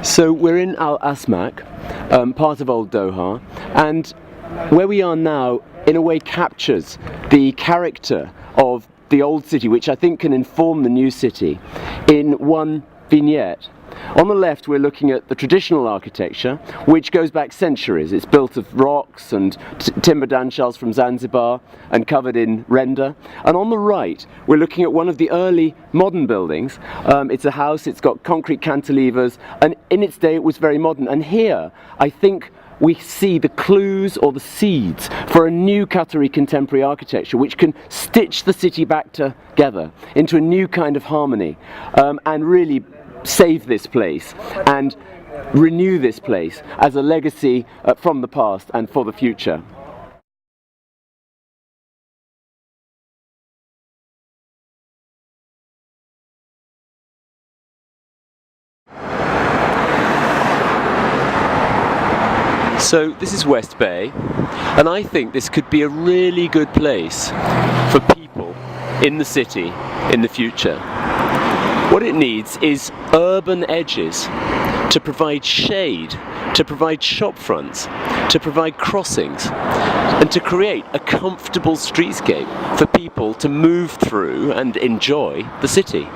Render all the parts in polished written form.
So we're in Al Asmak, part of Old Doha, and where we are now in a way captures the character of the old city, which I think can inform the new city, in one vignette. On the left we're looking at the traditional architecture, which goes back centuries. It's built of rocks and timber danshells from Zanzibar and covered in render. And on the right we're looking at one of the early modern buildings. It's a house, it's got concrete cantilevers, and in its day it was very modern. And here I think we see the clues or the seeds for a new Qatari contemporary architecture which can stitch the city back together into a new kind of harmony, and really save this place and renew this place as a legacy from the past and for the future. So this is West Bay, and I think this could be a really good place for people in the city in the future. What it needs is urban edges to provide shade, to provide shop fronts, to provide crossings, and to create a comfortable streetscape for people to move through and enjoy the city.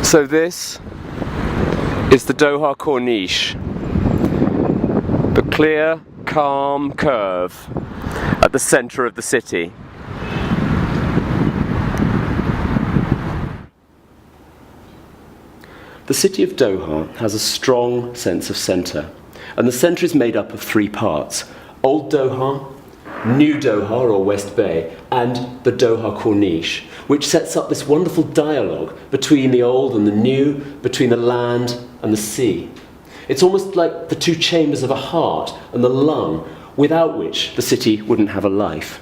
So this is the Doha Corniche, the clear, calm curve at the centre of the city. The city of Doha has a strong sense of centre, and the centre is made up of three parts: Old Doha, New Doha or West Bay, and the Doha Corniche, which sets up this wonderful dialogue between the old and the new, between the land and the sea. It's almost like the two chambers of a heart and the lung, without which the city wouldn't have a life.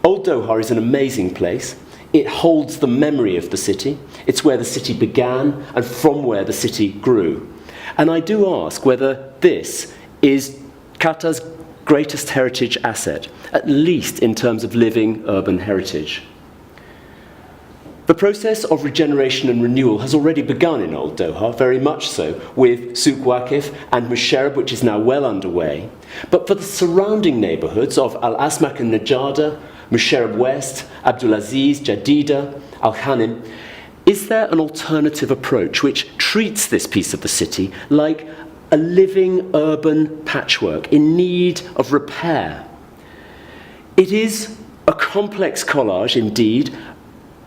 Old Doha is an amazing place. It holds the memory of the city. It's where the city began and from where the city grew. And I do ask whether this is Qatar's greatest heritage asset, at least in terms of living urban heritage. The process of regeneration and renewal has already begun in Old Doha, very much so, with Souk Waqif and Musharraf, which is now well underway. But for the surrounding neighbourhoods of Al Asmak and Najada, Musharraf West, Abdulaziz, Jadida, Al Khanim, is there an alternative approach which treats this piece of the city like a living urban patchwork in need of repair? It is a complex collage indeed,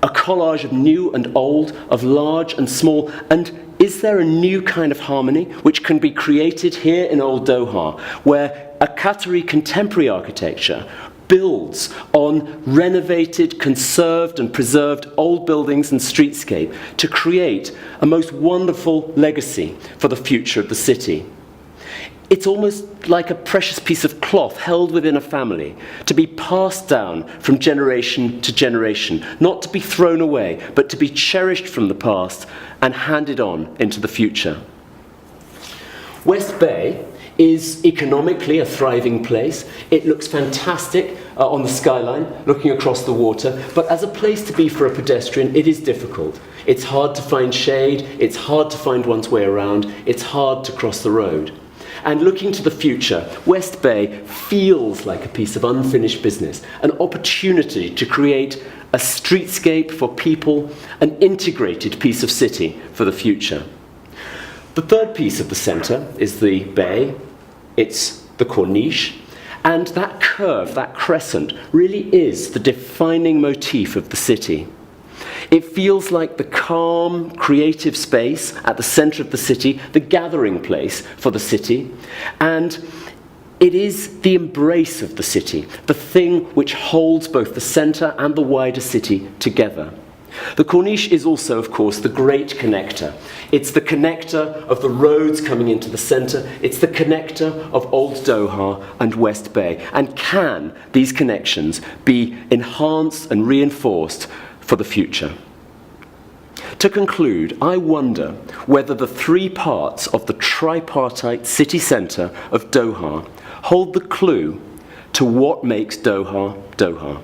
a collage of new and old, of large and small, and is there a new kind of harmony which can be created here in Old Doha, where a Qatari contemporary architecture builds on renovated, conserved and preserved old buildings and streetscape to create a most wonderful legacy for the future of the city. It's almost like a precious piece of cloth held within a family, to be passed down from generation to generation, not to be thrown away, but to be cherished from the past and handed on into the future. West Bay is economically a thriving place. It looks fantastic on the skyline, looking across the water, but as a place to be for a pedestrian, it is difficult. It's hard to find shade, it's hard to find one's way around, it's hard to cross the road. And looking to the future, West Bay feels like a piece of unfinished business, an opportunity to create a streetscape for people, an integrated piece of city for the future. The third piece of the centre is the bay. It's the Corniche, and that curve, that crescent, really is the defining motif of the city. It feels like the calm, creative space at the centre of the city, the gathering place for the city, and it is the embrace of the city, the thing which holds both the centre and the wider city together. The Corniche is also, of course, the great connector. It's the connector of the roads coming into the centre. It's the connector of Old Doha and West Bay. And can these connections be enhanced and reinforced for the future? To conclude, I wonder whether the three parts of the tripartite city centre of Doha hold the clue to what makes Doha, Doha.